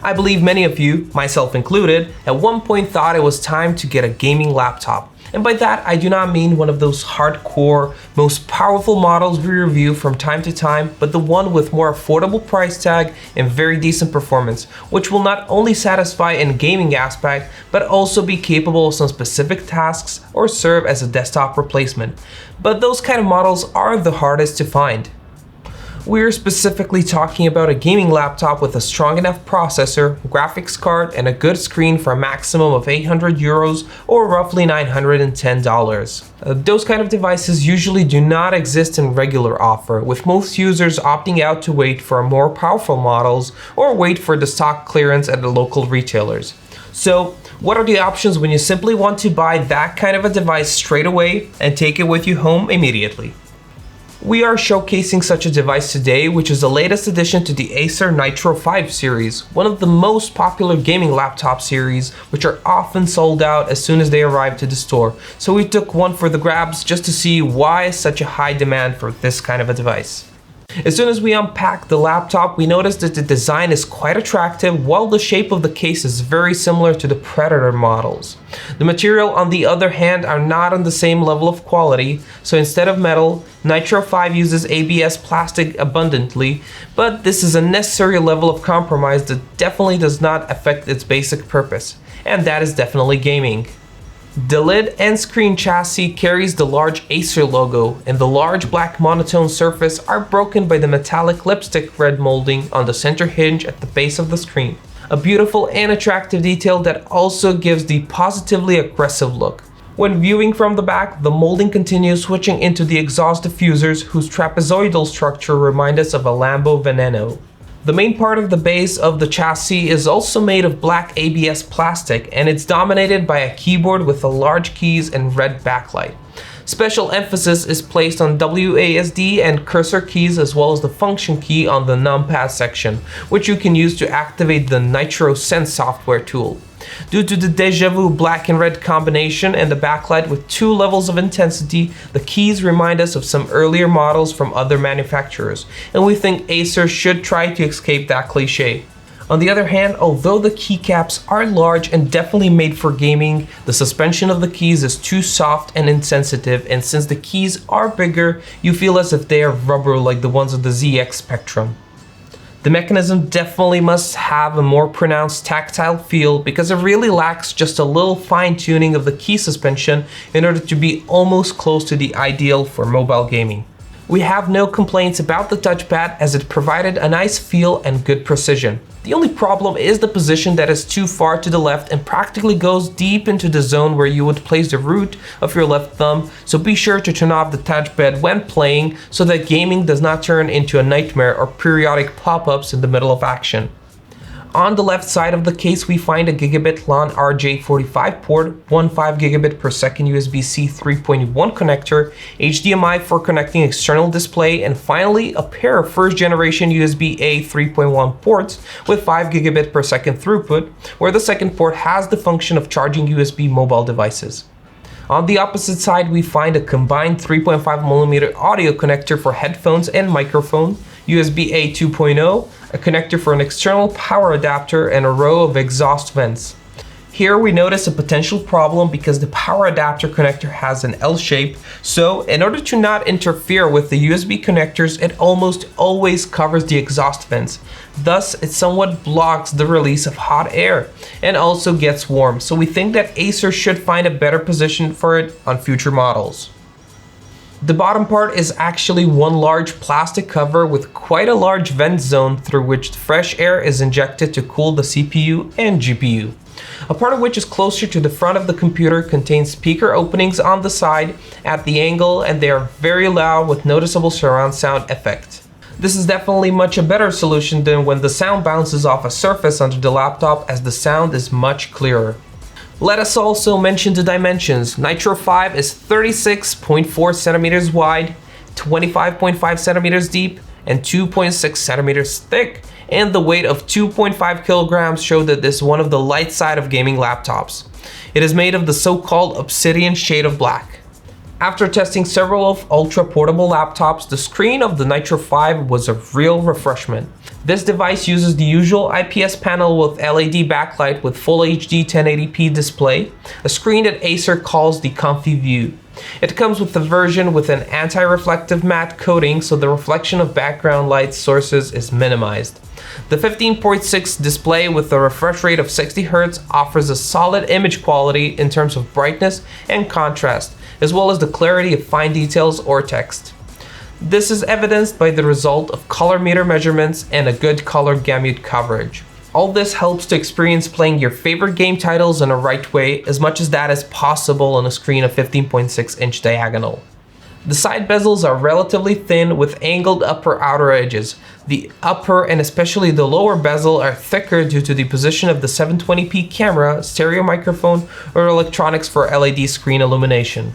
I believe many of you, myself included, at one point thought it was time to get a gaming laptop. And by that, I do not mean one of those hardcore, most powerful models we review from time to time, but the one with more affordable price tag and very decent performance, which will not only satisfy in gaming aspect, but also be capable of some specific tasks or serve as a desktop replacement. But those kind of models are the hardest to find. We're specifically talking about a gaming laptop with a strong enough processor, graphics card, and a good screen for a maximum of €800 or roughly $910. Those kind of devices usually do not exist in regular offer, with most users opting out to wait for more powerful models or wait for the stock clearance at the local retailers. So, what are the options when you simply want to buy that kind of a device straight away and take it with you home immediately? We are showcasing such a device today, which is the latest addition to the Acer Nitro 5 series, one of the most popular gaming laptop series, which are often sold out as soon as they arrive to the store. So we took one for the grabs just to see why such a high demand for this kind of a device. As soon as we unpack the laptop, we noticed that the design is quite attractive, while the shape of the case is very similar to the Predator models. The material, on the other hand, are not on the same level of quality, so instead of metal, Nitro 5 uses ABS plastic abundantly, but this is a necessary level of compromise that definitely does not affect its basic purpose, and that is definitely gaming. The lid and screen chassis carries the large Acer logo, and the large black monotone surface are broken by the metallic lipstick red molding on the center hinge at the base of the screen. A beautiful and attractive detail that also gives the positively aggressive look. When viewing from the back, the molding continues switching into the exhaust diffusers, whose trapezoidal structure reminds us of a Lambo Veneno. The main part of the base of the chassis is also made of black ABS plastic, and it's dominated by a keyboard with a large keys and red backlight. Special emphasis is placed on WASD and cursor keys, as well as the function key on the numpad section, which you can use to activate the Nitro Sense software tool. Due to the Deja Vu black and red combination and the backlight with 2 levels of intensity, the keys remind us of some earlier models from other manufacturers, and we think Acer should try to escape that cliche. On the other hand, although the keycaps are large and definitely made for gaming, the suspension of the keys is too soft and insensitive, and since the keys are bigger, you feel as if they are rubber like the ones of the ZX Spectrum. The mechanism definitely must have a more pronounced tactile feel because it really lacks just a little fine-tuning of the key suspension in order to be almost close to the ideal for mobile gaming. We have no complaints about the touchpad as it provided a nice feel and good precision. The only problem is the position that is too far to the left and practically goes deep into the zone where you would place the root of your left thumb, so be sure to turn off the touchpad when playing so that gaming does not turn into a nightmare or periodic pop-ups in the middle of action. On the left side of the case, we find a gigabit LAN RJ45 port, one 5 gigabit per second USB-C 3.1 connector, HDMI for connecting external display, and finally a pair of first generation USB-A 3.1 ports with 5 gigabit per second throughput, where the second port has the function of charging USB mobile devices. On the opposite side, we find a combined 3.5mm audio connector for headphones and microphone, USB-A 2.0, a connector for an external power adapter, and a row of exhaust vents. Here we notice a potential problem because the power adapter connector has an L shape, so in order to not interfere with the USB connectors, it almost always covers the exhaust vents. Thus, it somewhat blocks the release of hot air and also gets warm, so we think that Acer should find a better position for it on future models. The bottom part is actually one large plastic cover with quite a large vent zone through which fresh air is injected to cool the CPU and GPU. A part of which is closer to the front of the computer contains speaker openings on the side at the angle, and they are very loud with noticeable surround sound effect. This is definitely much a better solution than when the sound bounces off a surface under the laptop, as the sound is much clearer. Let us also mention the dimensions. Nitro 5 is 36.4 centimeters wide, 25.5 centimeters deep, and 2.6 centimeters thick, and the weight of 2.5 kilograms show that this is one of the light side of gaming laptops. It is made of the so-called obsidian shade of black. After testing several of ultra-portable laptops, the screen of the Nitro 5 was a real refreshment. This device uses the usual IPS panel with LED backlight with Full HD 1080p display, a screen that Acer calls the Comfy View. It comes with a version with an anti-reflective matte coating so the reflection of background light sources is minimized. The 15.6 display with a refresh rate of 60 Hz offers a solid image quality in terms of brightness and contrast, as well as the clarity of fine details or text. This is evidenced by the result of color meter measurements and a good color gamut coverage. All this helps to experience playing your favorite game titles in a right way, as much as that is possible on a screen of 15.6-inch diagonal. The side bezels are relatively thin with angled upper outer edges. The upper and especially the lower bezel are thicker due to the position of the 720p camera, stereo microphone, or electronics for LED screen illumination.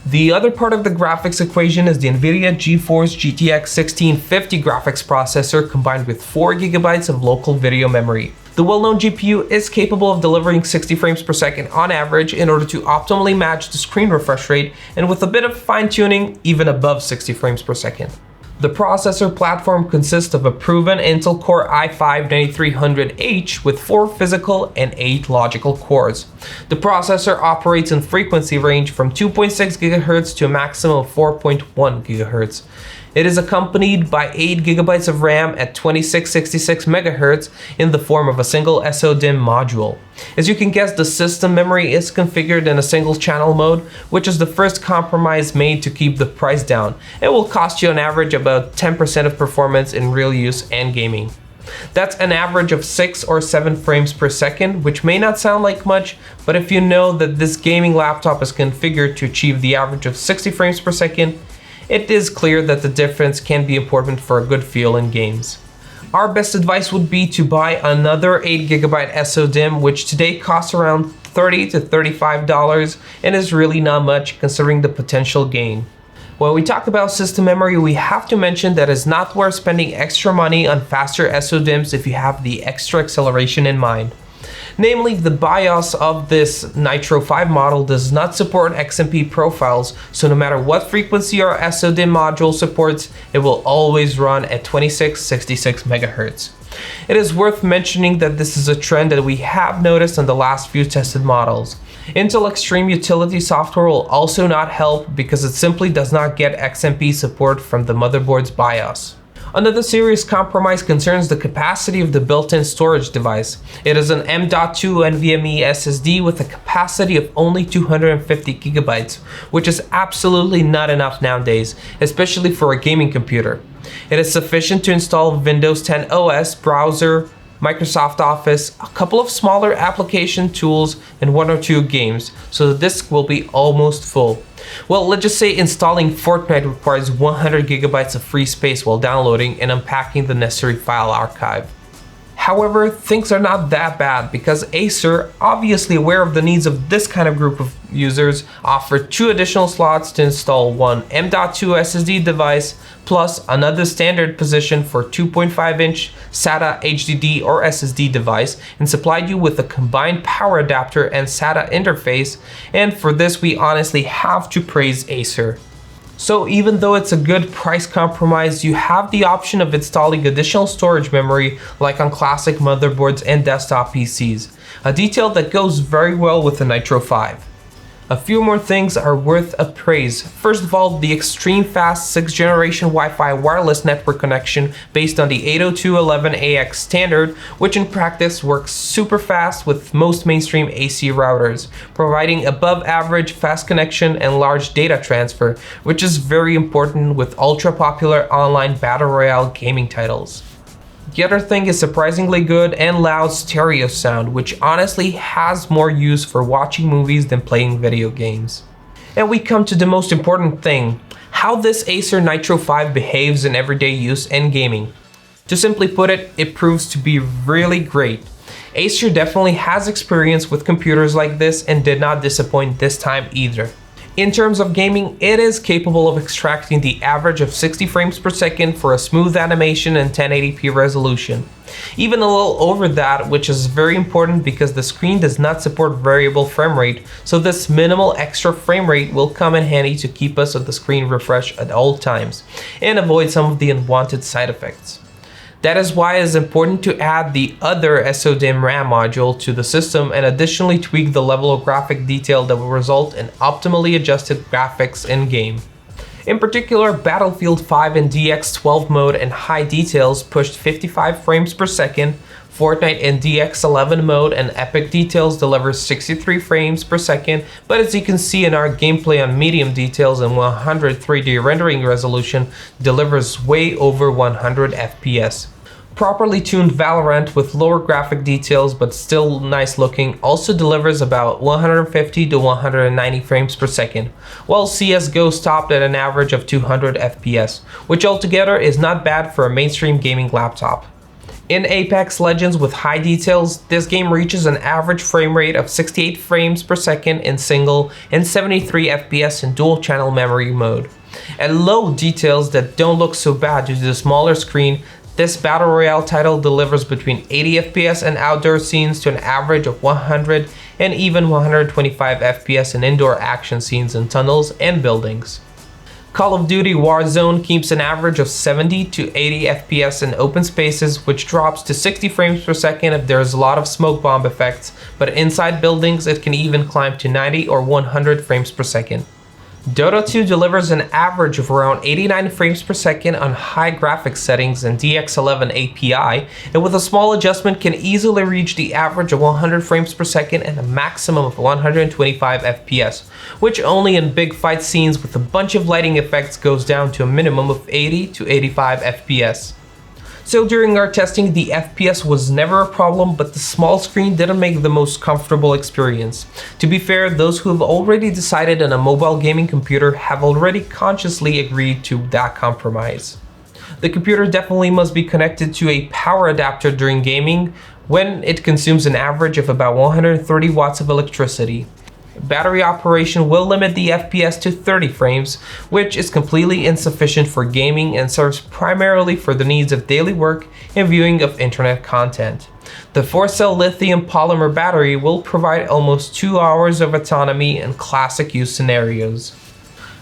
The other part of the graphics equation is the NVIDIA GeForce GTX 1650 graphics processor combined with 4GB of local video memory. The well-known GPU is capable of delivering 60 frames per second on average in order to optimally match the screen refresh rate, and with a bit of fine-tuning, even above 60 frames per second. The processor platform consists of a proven Intel Core i5-9300H with 4 physical and 8 logical cores. The processor operates in frequency range from 2.6 GHz to a maximum of 4.1 GHz. It is accompanied by 8 GB of RAM at 2666 MHz in the form of a single SO-DIMM module. As you can guess, the system memory is configured in a single channel mode, which is the first compromise made to keep the price down. It will cost you on average about 10% of performance in real use and gaming. That's an average of 6 or 7 frames per second, which may not sound like much, but if you know that this gaming laptop is configured to achieve the average of 60 frames per second, it is clear that the difference can be important for a good feel in games. Our best advice would be to buy another 8GB SO-DIMM, which today costs around $30 to $35 and is really not much considering the potential gain. When we talk about system memory, we have to mention that it's not worth spending extra money on faster SO-DIMMs if you have the extra acceleration in mind. Namely, the BIOS of this Nitro 5 model does not support XMP profiles, so no matter what frequency our SO-DIMM module supports, it will always run at 2666 MHz. It is worth mentioning that this is a trend that we have noticed on the last few tested models. Intel Extreme Utility software will also not help because it simply does not get XMP support from the motherboard's BIOS. Another serious compromise concerns the capacity of the built-in storage device. It is an M.2 NVMe SSD with a capacity of only 250 GB, which is absolutely not enough nowadays, especially for a gaming computer. It is sufficient to install Windows 10 OS, browser, Microsoft Office, a couple of smaller application tools, and 1 or 2 games, so the disk will be almost full. Well, let's just say installing Fortnite requires 100 GB of free space while downloading and unpacking the necessary file archive. However, things are not that bad because Acer, obviously aware of the needs of this kind of group of users, offered 2 additional slots to install one M.2 SSD device plus another standard position for 2.5-inch SATA HDD or SSD device, and supplied you with a combined power adapter and SATA interface, and for this we honestly have to praise Acer. So even though it's a good price compromise, you have the option of installing additional storage memory like on classic motherboards and desktop PCs, a detail that goes very well with the Nitro 5. A few more things are worth a praise. First of all, the extreme fast 6th generation Wi-Fi wireless network connection based on the 802.11ax standard, which in practice works super fast with most mainstream AC routers, providing above average fast connection and large data transfer, which is very important with ultra popular online battle royale gaming titles. The other thing is surprisingly good and loud stereo sound, which honestly has more use for watching movies than playing video games. And we come to the most important thing, how this Acer Nitro 5 behaves in everyday use and gaming. To simply put it, it proves to be really great. Acer definitely has experience with computers like this and did not disappoint this time either. In terms of gaming, it is capable of extracting the average of 60 frames per second for a smooth animation and 1080p resolution. Even a little over that, which is very important because the screen does not support variable frame rate, so this minimal extra frame rate will come in handy to keep us at the screen refresh at all times and avoid some of the unwanted side effects. That is why it is important to add the other SODIMM RAM module to the system and additionally tweak the level of graphic detail that will result in optimally adjusted graphics in-game. In particular, Battlefield 5 in DX12 mode and high details pushed 55 frames per second, Fortnite in DX11 mode and epic details delivers 63 frames per second, but as you can see in our gameplay on medium details and 100 3D rendering resolution delivers way over 100 FPS. Properly tuned Valorant with lower graphic details but still nice looking also delivers about 150 to 190 frames per second, while CSGO stopped at an average of 200 FPS, which altogether is not bad for a mainstream gaming laptop. In Apex Legends with high details, this game reaches an average frame rate of 68 frames per second in single and 73 FPS in dual channel memory mode. At low details that don't look so bad due to the smaller screen, this Battle Royale title delivers between 80 FPS in outdoor scenes to an average of 100 and even 125 FPS in indoor action scenes in tunnels and buildings. Call of Duty Warzone keeps an average of 70 to 80 FPS in open spaces, which drops to 60 frames per second if there is a lot of smoke bomb effects, but inside buildings it can even climb to 90 or 100 frames per second. Dota 2 delivers an average of around 89 frames per second on high graphics settings and DX11 API, and with a small adjustment can easily reach the average of 100 frames per second and a maximum of 125 FPS, which only in big fight scenes with a bunch of lighting effects goes down to a minimum of 80 to 85 FPS. So during our testing, the FPS was never a problem, but the small screen didn't make the most comfortable experience. To be fair, those who have already decided on a mobile gaming computer have already consciously agreed to that compromise. The computer definitely must be connected to a power adapter during gaming when it consumes an average of about 130 watts of electricity. Battery operation will limit the FPS to 30 frames, which is completely insufficient for gaming and serves primarily for the needs of daily work and viewing of internet content. The 4-cell lithium polymer battery will provide almost 2 hours of autonomy in classic use scenarios.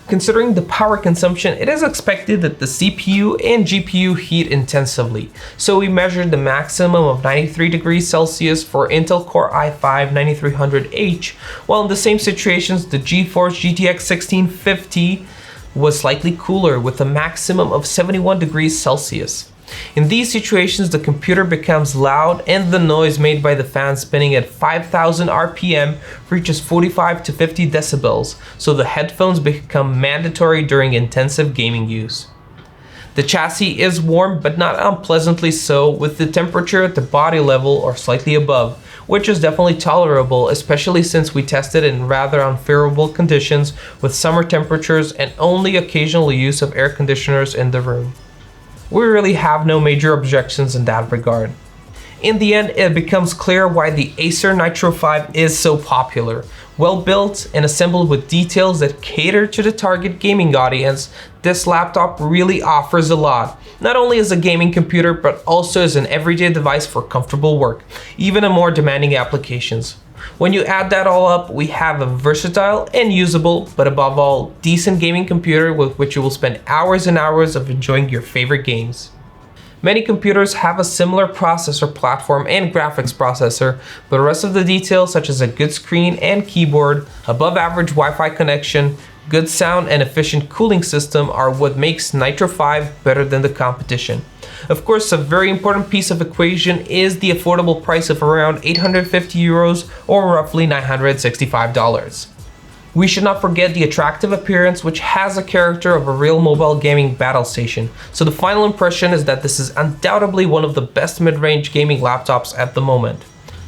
Considering the power consumption, it is expected that the CPU and GPU heat intensively, so we measured the maximum of 93 degrees Celsius for Intel Core i5-9300H, while in the same situations the GeForce GTX 1650 was slightly cooler with a maximum of 71 degrees Celsius. In these situations, the computer becomes loud and the noise made by the fan spinning at 5,000 RPM reaches 45 to 50 decibels, so the headphones become mandatory during intensive gaming use. The chassis is warm but not unpleasantly so, with the temperature at the body level or slightly above, which is definitely tolerable, especially since we tested in rather unfavorable conditions with summer temperatures and only occasional use of air conditioners in the room. We really have no major objections in that regard. In the end, it becomes clear why the Acer Nitro 5 is so popular. Well built and assembled with details that cater to the target gaming audience, this laptop really offers a lot, not only as a gaming computer but also as an everyday device for comfortable work, even in more demanding applications. When you add that all up, we have a versatile and usable, but above all, decent gaming computer with which you will spend hours and hours of enjoying your favorite games. Many computers have a similar processor platform and graphics processor, but the rest of the details such as a good screen and keyboard, above average Wi-Fi connection, good sound and efficient cooling system are what makes Nitro 5 better than the competition. Of course, a very important piece of equation is the affordable price of around 850 euros or roughly $965. We should not forget the attractive appearance, which has a character of a real mobile gaming battle station. So the final impression is that this is undoubtedly one of the best mid-range gaming laptops at the moment.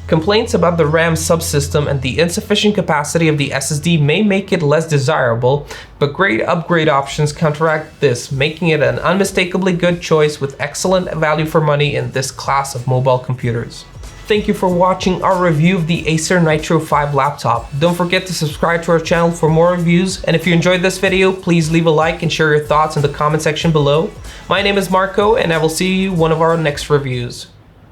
Complaints about the RAM subsystem and the insufficient capacity of the SSD may make it less desirable, but great upgrade options counteract this, making it an unmistakably good choice with excellent value for money in this class of mobile computers. Thank you for watching our review of the Acer Nitro 5 laptop. Don't forget to subscribe to our channel for more reviews, and if you enjoyed this video, please leave a like and share your thoughts in the comment section below. My name is Marco, and I will see you in one of our next reviews.